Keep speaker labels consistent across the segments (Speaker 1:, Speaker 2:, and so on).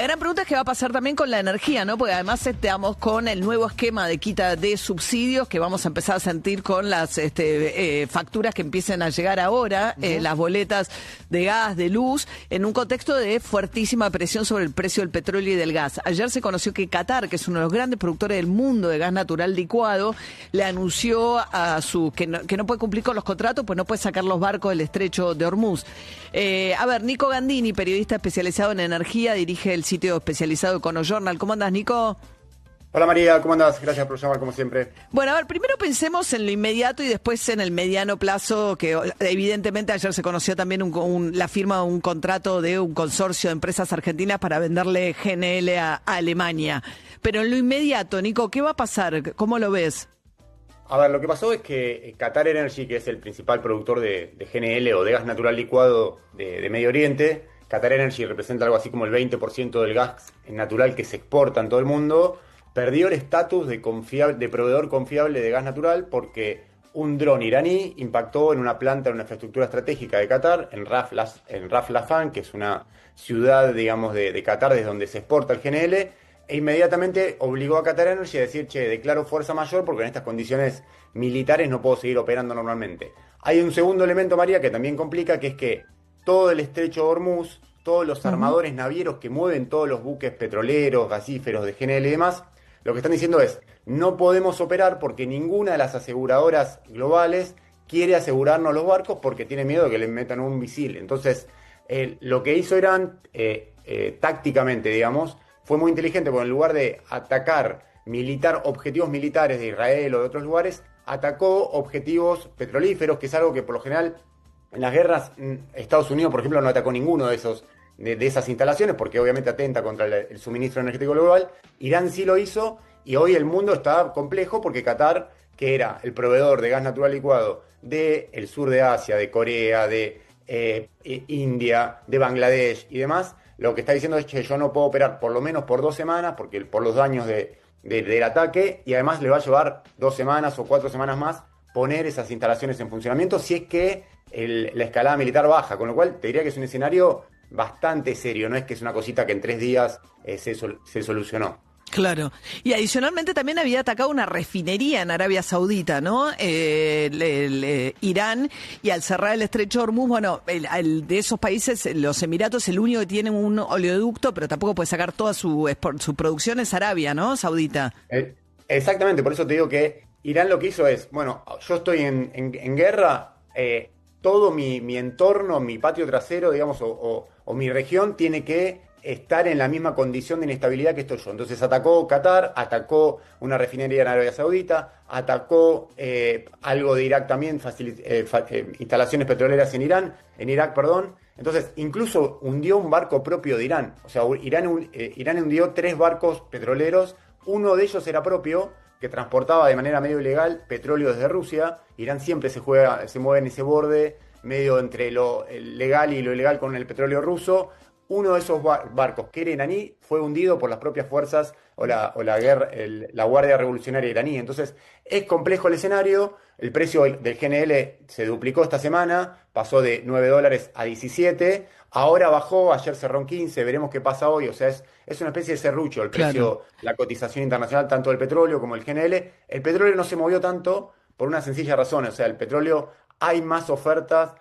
Speaker 1: La gran pregunta es qué va a pasar también con la energía, ¿no? Porque además estamos con el nuevo esquema de quita de subsidios que vamos a empezar a sentir con las facturas que empiecen a llegar ahora, las boletas de gas, de luz, en un contexto de fuertísima presión sobre el precio del petróleo y del gas. Ayer se conoció que Qatar, que es uno de los grandes productores del mundo de gas natural licuado, le anunció a que no puede cumplir con los contratos, pues no puede sacar los barcos del estrecho de Hormuz. A ver, Nico Gandini, periodista especializado en energía, dirige el sitio especializado Econojournal. ¿Cómo andás, Nico?
Speaker 2: Hola María, ¿cómo andás? Gracias por llamar como siempre.
Speaker 1: Bueno, a ver, primero pensemos en lo inmediato y después en el mediano plazo, que evidentemente ayer se conoció también la firma de un contrato de un consorcio de empresas argentinas para venderle GNL a Alemania. Pero en lo inmediato, Nico, ¿qué va a pasar? ¿Cómo lo ves?
Speaker 2: A ver, lo que pasó es que Qatar Energy, que es el principal productor de GNL o de gas natural licuado de Medio Oriente, Qatar Energy representa algo así como el 20% del gas natural que se exporta en todo el mundo, perdió el estatus de proveedor confiable de gas natural porque un dron iraní impactó en una planta, en una infraestructura estratégica de Qatar, en Ras Laffan, que es una ciudad, digamos, de Qatar desde donde se exporta el GNL, e inmediatamente obligó a Qatar Energy a decir, che, declaro fuerza mayor porque en estas condiciones militares no puedo seguir operando normalmente. Hay un segundo elemento, María, que también complica, que es que todo el estrecho de Hormuz, todos los armadores navieros que mueven todos los buques petroleros, gasíferos de GNL y demás, lo que están diciendo es, no podemos operar porque ninguna de las aseguradoras globales quiere asegurarnos los barcos porque tiene miedo de que le metan un misil. Entonces, lo que hizo Irán, tácticamente, digamos, fue muy inteligente, porque en lugar de atacar objetivos militares de Israel o de otros lugares, atacó objetivos petrolíferos, que es algo que por lo general en las guerras Estados Unidos, por ejemplo, no atacó ninguno de esas instalaciones, porque obviamente atenta contra el suministro energético global. Irán sí lo hizo, y hoy el mundo está complejo porque Qatar, que era el proveedor de gas natural licuado del sur de Asia, de Corea, de India, de Bangladesh y demás, lo que está diciendo es que yo no puedo operar por lo menos por 2 semanas, porque por los daños del ataque, y además le va a llevar 2 semanas o 4 semanas más poner esas instalaciones en funcionamiento si es que la escalada militar baja, con lo cual te diría que es un escenario bastante serio, no es que es una cosita que en 3 días se solucionó.
Speaker 1: Claro. Y adicionalmente también había atacado una refinería en Arabia Saudita, ¿no? Irán, y al cerrar el estrecho de Hormuz, bueno, de esos países, los Emiratos, el único que tiene un oleoducto, pero tampoco puede sacar toda su producción, es Arabia, ¿no? Saudita.
Speaker 2: Exactamente, por eso te digo que Irán lo que hizo es, bueno, yo estoy en guerra, todo mi entorno, mi patio trasero, digamos, o mi región tiene que estar en la misma condición de inestabilidad que estoy yo. Entonces atacó Qatar, atacó una refinería en Arabia Saudita, atacó algo de Irak también, instalaciones petroleras en Irak, perdón. Entonces incluso hundió un barco propio de Irán. O sea, Irán hundió 3 barcos petroleros, uno de ellos era propio, que transportaba de manera medio ilegal petróleo desde Rusia. Irán siempre se mueve en ese borde, medio entre lo legal y lo ilegal con el petróleo ruso. Uno de esos barcos, que era iraní, fue hundido por las propias fuerzas o la Guardia Revolucionaria iraní. Entonces, es complejo el escenario. El precio del GNL se duplicó esta semana, pasó de $9 a 17. Ahora bajó, ayer cerró en 15, veremos qué pasa hoy. O sea, es una especie de serrucho el precio, claro. La cotización internacional, tanto del petróleo como el GNL. El petróleo no se movió tanto por una sencilla razón. O sea, el petróleo, hay más ofertas.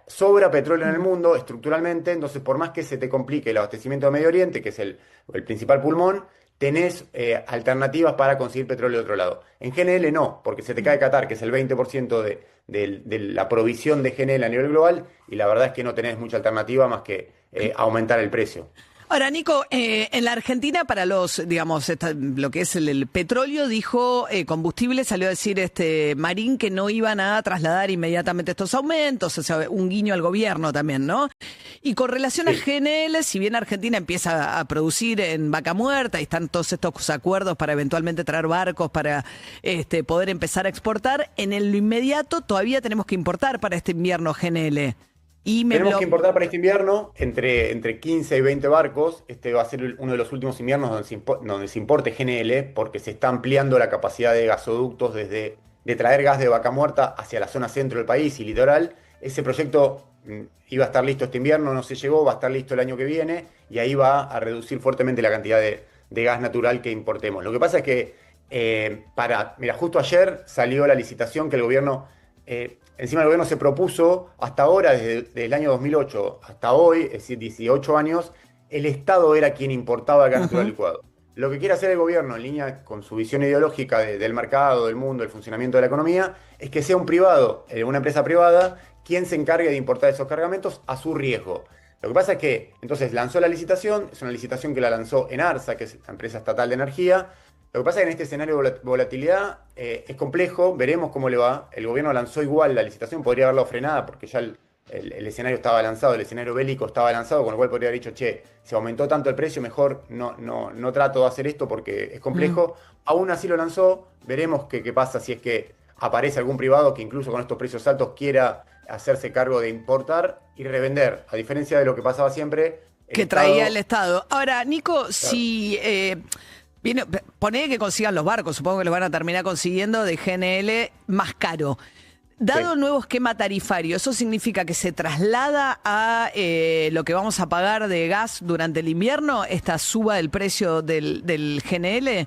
Speaker 2: Sobra petróleo en el mundo estructuralmente, entonces por más que se te complique el abastecimiento de Medio Oriente, que es el principal pulmón, tenés alternativas para conseguir petróleo de otro lado. En GNL no, porque se te cae Qatar, que es el 20% de la provisión de GNL a nivel global, y la verdad es que no tenés mucha alternativa más que aumentar el precio.
Speaker 1: Ahora, Nico, en la Argentina para digamos, lo que es el petróleo, dijo Combustible, salió a decir Marín que no iban a trasladar inmediatamente estos aumentos, o sea, un guiño al gobierno también, ¿no? Y con relación a GNL, si bien Argentina empieza a producir en Vaca Muerta y están todos estos acuerdos para eventualmente traer barcos para poder empezar a exportar, en lo inmediato todavía tenemos que importar para este invierno GNL.
Speaker 2: Tenemos que importar para este invierno entre 15 y 20 barcos. Este va a ser uno de los últimos inviernos donde se importe GNL, porque se está ampliando la capacidad de gasoductos de traer gas de Vaca Muerta hacia la zona centro del país y litoral. Ese proyecto iba a estar listo este invierno, no se llegó, va a estar listo el año que viene, y ahí va a reducir fuertemente la cantidad de gas natural que importemos. Lo que pasa es que, mira, justo ayer salió la licitación que el gobierno, encima el gobierno se propuso, hasta ahora, desde el año 2008 hasta hoy, es decir, 18 años, el Estado era quien importaba el gas natural licuado. Lo que quiere hacer el gobierno, en línea con su visión ideológica del mercado, del mundo, del funcionamiento de la economía, es que sea un privado, una empresa privada, quien se encargue de importar esos cargamentos a su riesgo. Lo que pasa es que entonces lanzó la licitación, es una licitación que la lanzó Enarsa, que es la empresa estatal de energía. Lo que pasa es que en este escenario de volatilidad es complejo, veremos cómo le va. El gobierno lanzó igual la licitación, podría haberla frenada porque ya el escenario estaba lanzado, el escenario bélico estaba lanzado, con lo cual podría haber dicho, che, se aumentó tanto el precio, mejor no trato de hacer esto porque es complejo. Aún así lo lanzó, veremos qué pasa si es que aparece algún privado que incluso con estos precios altos quiera hacerse cargo de importar y revender, a diferencia de lo que pasaba siempre.
Speaker 1: Que traía el Estado. Ahora, Nico, claro, si poné que consigan los barcos, supongo que los van a terminar consiguiendo de GNL más caro. Dado el nuevo esquema tarifario, ¿eso significa que se traslada a lo que vamos a pagar de gas durante el invierno, esta suba del precio del GNL?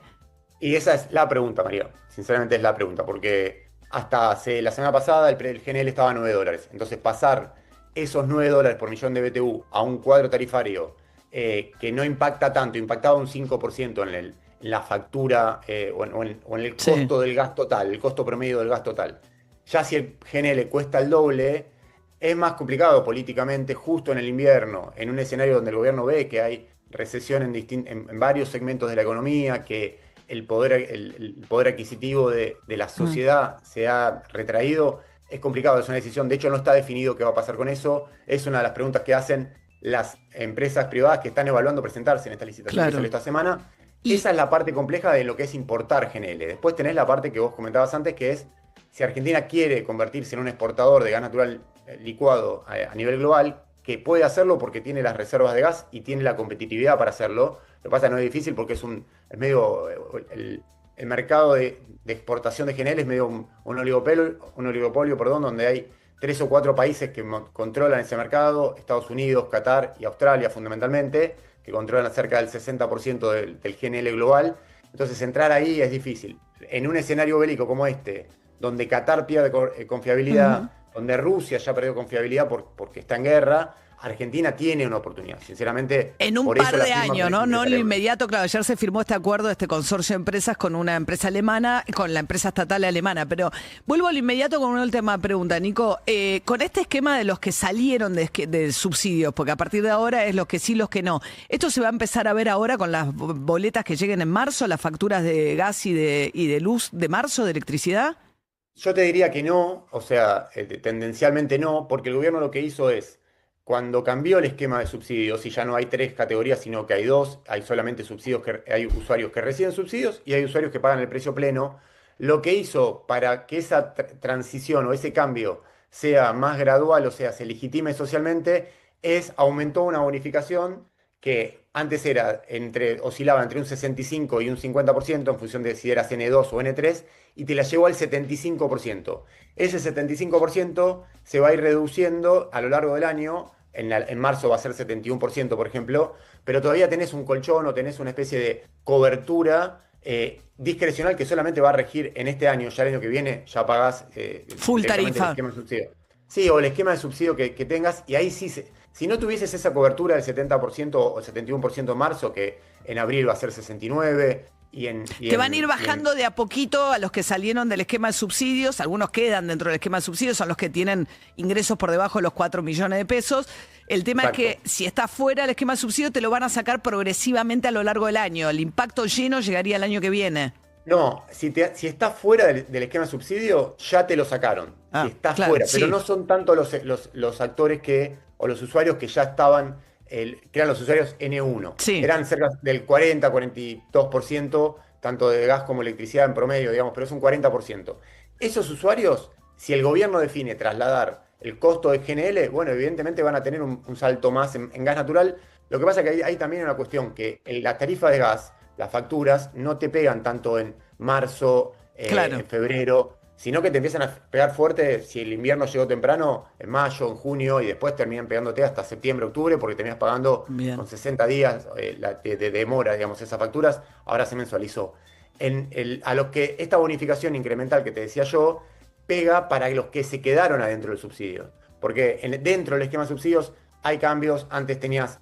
Speaker 2: Y esa es la pregunta, María. Sinceramente es la pregunta, porque hasta la semana pasada el GNL estaba a $9. Entonces pasar esos $9 por millón de BTU a un cuadro tarifario que no impacta tanto, impactaba un 5% en la factura o en el costo del gas total, el costo promedio del gas total. Ya si el GNL cuesta el doble, es más complicado políticamente justo en el invierno, en un escenario donde el gobierno ve que hay recesión en varios segmentos de la economía, que el poder adquisitivo de la sociedad se ha retraído. Es complicado, es una decisión. De hecho, no está definido qué va a pasar con eso. Es una de las preguntas que hacen las empresas privadas que están evaluando presentarse en esta licitación que salió esta semana. Esa es la parte compleja de lo que es importar GNL. Después tenés la parte que vos comentabas antes, que es si Argentina quiere convertirse en un exportador de gas natural licuado a nivel global, que puede hacerlo porque tiene las reservas de gas y tiene la competitividad para hacerlo. Lo que pasa es que no es difícil porque el mercado de exportación de GNL es medio un oligopolio, donde hay 3 o 4 países que controlan ese mercado: Estados Unidos, Qatar y Australia fundamentalmente, que controlan cerca del 60% del GNL global. Entonces entrar ahí es difícil. En un escenario bélico como este, donde Qatar pierde confiabilidad, donde Rusia ya perdió confiabilidad porque está en guerra, Argentina tiene una oportunidad, sinceramente.
Speaker 1: En un par de años, ¿no? No en lo inmediato. Claro, ayer se firmó este acuerdo, este consorcio de empresas con una empresa alemana, con la empresa estatal alemana. Pero vuelvo al inmediato con una última pregunta, Nico. Con este esquema de los que salieron de subsidios, porque a partir de ahora es los que sí, los que no, ¿esto se va a empezar a ver ahora con las boletas que lleguen en marzo, las facturas de gas y de luz de marzo, de electricidad?
Speaker 2: Yo te diría que no, o sea, tendencialmente no, porque el gobierno lo que hizo es, cuando cambió el esquema de subsidios, y ya no hay 3 categorías, sino que hay 2, hay solamente subsidios, hay usuarios que reciben subsidios y hay usuarios que pagan el precio pleno. Lo que hizo para que esa transición o ese cambio sea más gradual, o sea, se legitime socialmente, aumentó una bonificación que antes oscilaba entre un 65 y un 50% en función de si eras N2 o N3, y te la llevó al 75%. Ese 75% se va a ir reduciendo a lo largo del año. En marzo va a ser 71%, por ejemplo, pero todavía tenés un colchón o tenés una especie de cobertura discrecional que solamente va a regir en este año. Ya el año que viene ya pagás
Speaker 1: full tarifa.
Speaker 2: El esquema de subsidio. Sí, o el esquema de subsidio que tengas, y ahí sí, si no tuvieses esa cobertura del 70% o 71% en marzo, que en abril va a ser 69%,
Speaker 1: que van a ir bajando de a poquito a los que salieron del esquema de subsidios. Algunos quedan dentro del esquema de subsidios, son los que tienen ingresos por debajo de los 4 millones de pesos. El tema
Speaker 2: Exacto.
Speaker 1: es que si estás fuera del esquema de subsidio, te lo van a sacar progresivamente a lo largo del año. El impacto lleno llegaría el año que viene.
Speaker 2: No, si estás fuera del esquema de subsidio, ya te lo sacaron. Si estás fuera, pero no son tanto los actores o los usuarios que ya estaban, que eran los usuarios N1.
Speaker 1: Sí.
Speaker 2: Eran cerca del 40-42%, tanto de gas como electricidad en promedio, digamos, pero es un 40%. Esos usuarios, si el gobierno define trasladar el costo de GNL, bueno, evidentemente van a tener un salto más en gas natural. Lo que pasa es que hay también una cuestión, que la tarifa de gas, las facturas, no te pegan tanto en marzo,
Speaker 1: claro,
Speaker 2: en febrero. sino que te empiezan a pegar fuerte si el invierno llegó temprano, en mayo, en junio, y después terminan pegándote hasta septiembre, octubre, porque terminas pagando
Speaker 1: Bien.
Speaker 2: con 60 días de demora, digamos, esas facturas, ahora se mensualizó. A los que esta bonificación incremental que te decía yo, pega para los que se quedaron adentro del subsidio. Porque dentro del esquema de subsidios hay cambios. Antes tenías,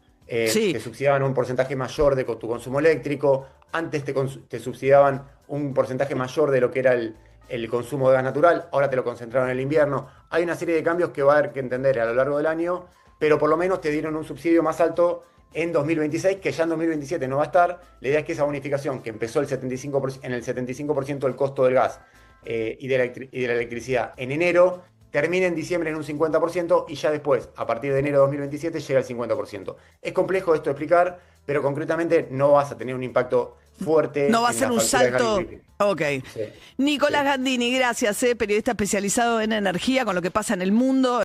Speaker 1: Sí.
Speaker 2: te subsidiaban un porcentaje mayor de tu consumo eléctrico, antes te subsidiaban un porcentaje mayor de lo que era el consumo de gas natural, ahora te lo concentraron en el invierno. Hay una serie de cambios que va a haber que entender a lo largo del año, pero por lo menos te dieron un subsidio más alto en 2026, que ya en 2027 no va a estar. La idea es que esa bonificación que empezó en el 75% del costo del gas y de la electricidad en enero, termina en diciembre en un 50% y ya después, a partir de enero de 2027, llega al 50%. Es complejo esto de explicar, pero concretamente no vas a tener un impacto fuerte.
Speaker 1: No va a
Speaker 2: en
Speaker 1: ser
Speaker 2: la
Speaker 1: un
Speaker 2: factura de gas
Speaker 1: salto.
Speaker 2: liquid.
Speaker 1: Ok.
Speaker 2: Sí,
Speaker 1: Nicolás
Speaker 2: sí.
Speaker 1: Gandini, gracias, periodista especializado en energía, con lo que pasa en el mundo.